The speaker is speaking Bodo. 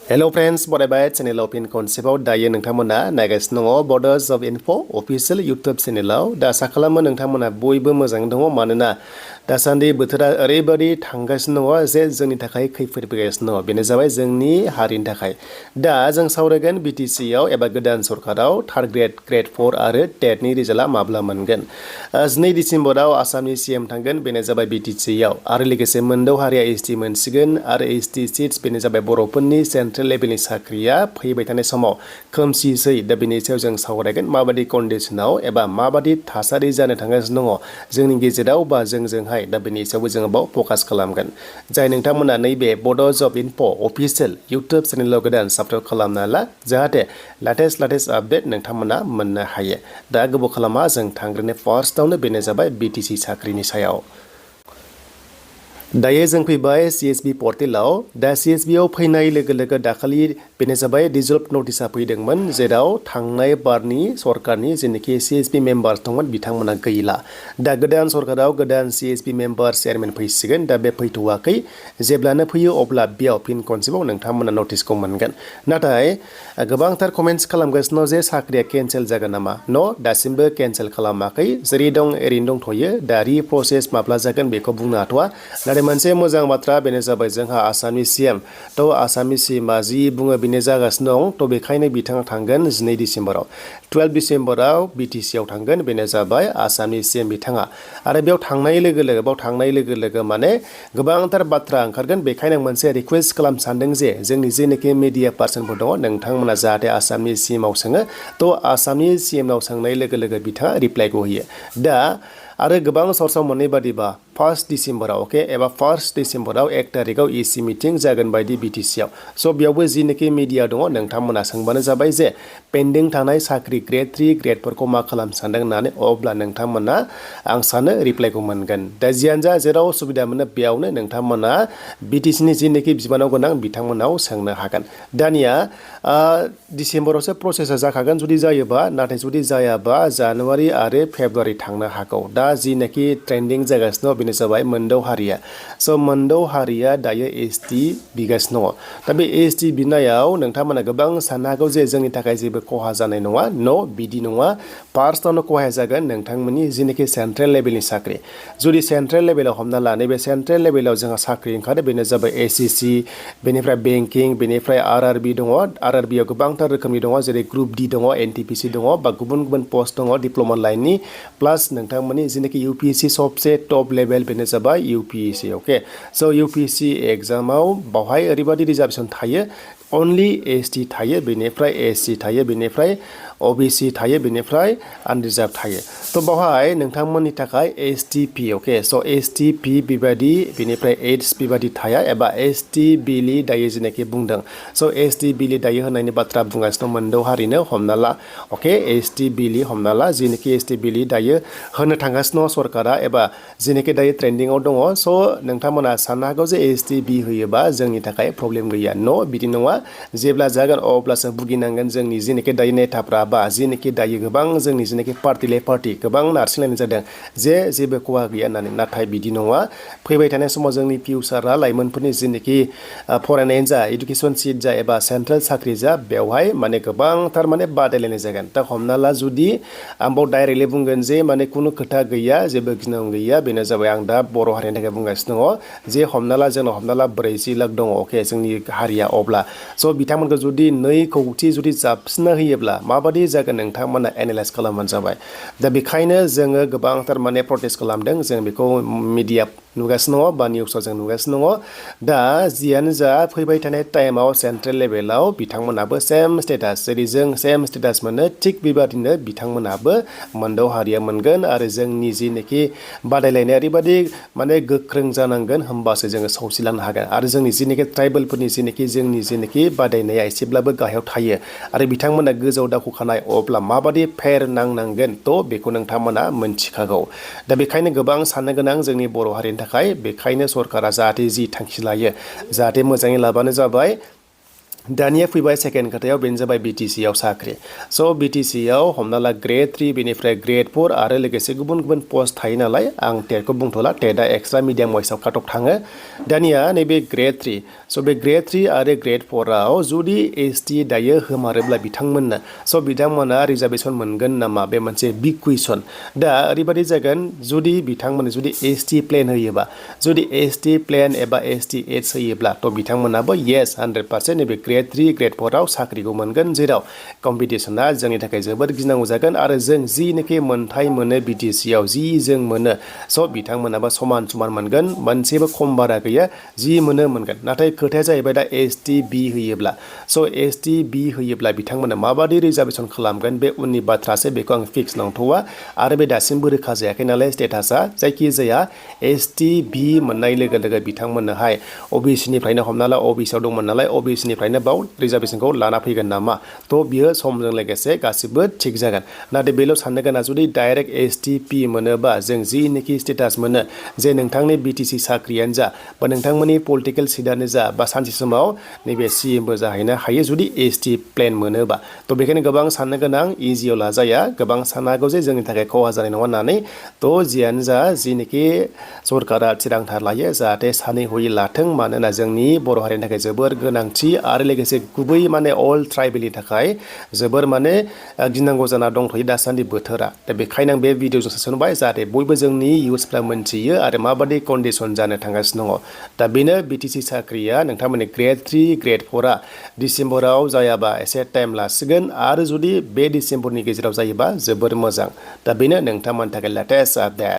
Hello friends, बरायबाय चेनेलाव फिन खनसेबाव दायो नोंथांमोना नायगासिनो दङ बड' जब इनफो अफिशियेल इउटुब चेनेलाव दा आसा खालामो नोंथांमोना बयबो मोजाङै दङ मानोना दासान्दि बोथोरा ओरैबायदि थांगासिनो दङ जे जोंनि थाखाय खैफोद फैगासिनो दङ बेनो जाबाय जोंनि हारिनि थाखाय दा जों सावरायगोन BTC आव एबा गोदान सरकाराव थार्ड ग्रेड Gr-4 आरो टेटनि रिजाल्टआ माब्ला मोनगोन 2 डिसेम्बराव आसामनि CM थांगोन बेनो जाबाय BTC आव आरो लोगोसे मोनद' हारिया ST मोनसिगोन आरो ST सिट्स बेनो जाबाय बर'फोरनि सेन्ट्रेल लेभेलनि साख्रिया फैबाय थानाय समाव खोमसिसै दा बेनि सायाव जों सावरायगोन माबादि कन्डिशनाव एबा माबादि थासारि जानो थांगासिनो दङ जोंनि गेजेराव बा जोंजोंहाय दा बेनि सायावबो जोङो बाव फकास खालामगोन जाय नोंथांमोना नैबे बड' जब इनफो अफिशियेल इउटुब चेनेलाव गोदान साबस्क्राइब खालामना ला जाहाथे लेटेस्ट आपडेट नोंथांमोना मोननो हायो दा गोबाव खालामा जों थांग्रोनो फार्स्टआवनो बेनो जाबाय BTC साख्रिनि सायाव दायो जों फैबाय CSB पर्टेलाव दा CSB आव फैनाय लोगो लोगो दाखालि बेनो जाबाय रिजल्ट नटिसआ फैदोंमोन जेराव थांनाय बारनि सरकारनि जेनोखि CSB मेम्बार्स दंमोन बिथांमोना गैला दा गोदान सरकाराव गोदान CSB मेम्बार चेयारमेन फैसिगोन दा बे फैथ'वाखै जेब्लानो फैयो अब्ला बेयाव फिन खनसेबाव नोंथांमोना नटिसखौ मोनगोन नाथाय गोबांथार कमेन्ट्स खालामगासिनो जे साख्रिया केन्सेल जागोन नामा न दासिमबो केन्सेल खालामाखै जेरै दं ओरैनो दंथ'यो दा रिप्रसेस माब्ला जागोन बेखौ बुंनो हाथ'वा नाथाय मोनसे मोजां बाथ्रा बेनो जाबाय जोंहा आसामनि CM थ' आसामनि CMआ जि बुङो बेनो जागासिनो दं थ' बेखायनो बिथाङा थांगोन 12 डिसेम्बराव 12 डिसेम्बराव BTC आव थांगोन बेनो जाबाय आसामनि CM बिथाङा आरो बेयाव थांनाय लोगो लोगो माने गोबांथार बाथ्रा ओंखारगोन बेखायनो मोनसे रिक्वेस्ट खालाम सानदों जे जोंनि जेनोखि मिडिया पार्सनफोर दङ नोंथांमोना जाहाथे आसामनि CM आव सोङो थ' आसामनि CM आव सोंनाय लोगो लोगो बिथाङा रिप्लाइखौ होयो दा आरो गोबां सर्सआव मोननाय बादिबा 1 डिसेम्बराव अके एबा 1 डिसेम्बराव 1 तारिखआव EC मिटिं जागोन बायदि BTC आव स' बेयावबो जिनोखि मिडिया दङ नोंथांमोना सोंबानो जाबाय जे पेन्डिं थानाय साख्रि Gr-3 Gr-4खौ मा खालाम सानदों होननानै अब्ला नोंथांमोना आं सानो रिप्लाइखौ मोनगोन दा जियानो जा जेराव सुबिदा मोनो बेयावनो नोंथांमोना BTCनि जिनोखि बिबानाव गोनां बिथांमोनाव सोंनो हागोन दानिया डिसेम्बरावसो प्रसेसा जाखागोन जुदि जायोबा नाथाय जुदि जायाबा जानुवारि आरो फेब्रुवारि थांनो हागौ दा जिनोखि ट्रेन्डिं जागासिनो बेनो जाबाय मोनद' हारिया स' मोनद' हारिया दायो ST बिगासिनो दङ दा बे ST बिनायाव नोंथांमोना गोबां साननो हागौ जे जोंनि थाखाय जेबो खहा जानाय नङा न' बिदि नङा फार्स्टआवनो खहा जागोन नोंथांमोननि जिनोखि सेन्ट्रेल लेभेलनि साख्रि जुदि सेन्ट्रेल लेभेलाव हमना ला नैबे सेन्ट्रेल लेभेलाव जोंहा साख्रि ओंखारो बेनो जाबाय SEC बेनिफ्राय बेंकिं बेनिफ्राय RRB दङ RRB आव गोबांथार रोखोमनि दङ जेरै ग्रुप D दङ NTPC दङ बा गुबुन गुबुन पस्ट दङ डिप्ल'मा लाइननि प्लास नोंथांमोननि जिनोखि UPSC सबसे टप लेभेल बेनो जाबाय UPSC अके स' UPSC एग्जामाव बावहाय ओरैबायदि रिजार्भेसन थायो अनलि ST थायो बेनिफ्राय SC थायो बेनिफ्राय OBC थायो बेनिफ्राय आनरिजार्भ थायो थ' बावहाय नोंथांमोननि थाखाय STP अके स' STP बेबायदि बेनिफ्राय AIDS बेबायदि थाया एबा ST बिलि दायो जेनाखि बुंदों स' ST बिलि दायो होननायनि बाथ्रा बुंगासिनो मोनद' हारिनो हमना ला अके ST बिलि हमना ला जेनाखि ST बिलि दायो होनो थांगासिनो सरकारा एबा जेनाखि दायो ट्रेन्डिंआव दङ स' नोंथांमोना साननो हागौ जे STB होयोबा जोंनि थाखाय प्रब्लेम गैया न' बिदि नङा जेब्ला जागोन अब्लासो भुगिनांगोन जोंनि जेनाखि दायो नेताफ्रा बा जेनाखि दायो गोबां जोंनि जेनाखि पार्टि लायै पार्टि गोबां नारसिनलायनाय जादों जे जेबो खहा गैया होननानै नाथाय बिदि नङा फैबाय थानाय समाव जोंनि फिउचारा लाइमोनफोरनि जेनाखि फरायनायानो जा इडुकेसन सिट जा एबा सेन्ट्रेल साख्रि जा बेवहाय माने गोबांथार माने बादायलायनाय जागोन दा हमना ला जुदि आं बाव डाइरेक्टलि बुंगोन जे माने खुनु खोथा गैया जेबो गिनांगौ गैया बेनो जाबाय आं दा बर' हारिनि थाखाय बुंगासिनो दङ जे हमना ला जोंनाव हमना ला 40 लाख दङ अके जोंनि हारिया अब्ला स' बिथांमोनखौ जुदि 2 कौटि जुदि जाबसिनना होयोब्ला माबादि जागोन नोंथांमोना एनालाइज खालामबानो जाबाय दा बेखायनो जोङो गोबांथार माने प्रटेस्ट खालामदों जों बेखौ मिडिया नुगासिनो दङ बा निउसाव जों नुगासिनो दङ दा जियानो जा फैबाय थानाय टाइमाव सेन्ट्रेल लेभेलाव बिथांमोनाबो सेम स्टेटास जेरै जों सेम स्टेटास मोनो थिग बेबादिनो बिथांमोनाबो मोनद' हारिया मोनगोन आरो जोंनि जिनोखि बादायलायनाया ओरैबादि माने गोख्रों जानांगोन होमबासो जोङो सौसिलांनो हागोन आरो जोंनि जिनोखि ट्राइबेलफोरनि जिनोखि बादायनाया एसेब्लाबो गाहायाव थायो आरो बिथांमोना गोजौआव दावखोखानाय अब्ला माबादि फेर नांनांगोन थ' बेखौ नोंथांमोना मोनथिखागौ दा बेखायनो गोबां साननो गोनां जोंनि बर' हारिनि थाखाय बेखायनो सरकारा जाहाथे जि थांखि लायो जाहाथे मोजाङै लाबानो जाबाय दानिया फैबाय सेकेन्ड खोथायाव बेनो जाबाय BTC आव साख्रि स' BTC आव हमना ला Gr-3 बेनिफ्राय Gr-4 आरो लोगोसे गुबुन गुबुन पस्ट थायो नालाय आं टेटखौ बुंथ'ला टेटआ एक्सट्रा मिडियाम वाइसआव काट अफ थाङो दानिया नैबे Gr-3 स' बे Gr-3 आरो Gr-4 आव जुदि ST दायो होमारोब्ला बिथांमोननो स' बिथांमोना रिजार्भेसन मोनगोन नामा बे मोनसे बिग कुइसन दा ओरैबायदि जागोन जुदि बिथांमोननो जुदि ST प्लेन होयोबा जुदि ST प्लेन एबा ST एड्स होयोब्ला थ' बिथांमोनाबो येस 100% नैबे Gr-3 Gr-4 आव साख्रिखौ मोनगोन जेराव कम्पिटिसना जोंनि थाखाय जोबोद गिनांगौ जागोन आरो जों जिनोखि मोनथाय मोनो BTC आव जि जों मोनो स' बिथांमोनाबो समान समान मोनगोन मोनसेबो खम बारा गैया जि मोनगोन नाथाय खोथाया जाहैबाय दा ST B होयोब्ला स' ST B होयोब्ला बिथांमोना माबादि रिजार्भेसन खालामगोन बे उननि बाथ्रासो बेखौ आं फिक्स नंथ'वा आरो बे दासिमबो रोखा जायाखै नालाय स्टेटासा जायखिजाया ST B मोननाय लोगो लोगो बिथांमोननोहाय OBC निफ्रायनो हमना ला OBC आव दंमोन नालाय OBC निफ्रायनो बाव रिजार्भेसनखौ लाना फैगोन नामा थ' बियो समजों लोगोसे गासिबो थिग जागोन नाथाय बेल' साननो गोनां जुदि डाइरेक्ट STP मोनोबा जों जिनोखि स्टेटास मोनो जे नोंथांनि BTC साख्रियानो जा बा नोंथांमोननि पलिटिकेल सिटआनो जा बा सानसे समाव नैबे CMबो जाहैनो हायो जुदि ST प्लेन मोनोबा थ' बेखायनो गोबां साननो गोनां इजियाव लाजाया गोबां साननो हागौ जे जोंनि थाखाय खहा जानाय नङा होननानै थ' जियानो जा जिनोखि सरकारा थिरांथा लायो जाहाथे सानै हयै लाथों मानोना जोंनि बर' हारिनि थाखाय जोबोर गोनांथि आरो लोगोसे गुबै माने अल ट्राइबेलनि थाखाय जोबोर माने गिनांगौ जाना दंथ'यो दासान्दि बोथोरा दा बेखायनो आं बे भिडिअजों सोसनबाय जाहाथे बयबो जोंनि इउथ्सफ्रा मोनथियो आरो माबादि कन्डिसन जानो थांगासिनो दङ दा बेनो BTC साख्रिया नोंथांमोननि Gr-3 Gr-4 डिसेम्बराव जायाबा एसे टाइम लासिगोन आरो जुदि बे डिसेम्बरनि गेजेराव जायोबा जोबोर मोजां दा बेनो नोंथांमोननि थाखाय लेटेस्ट आपडेट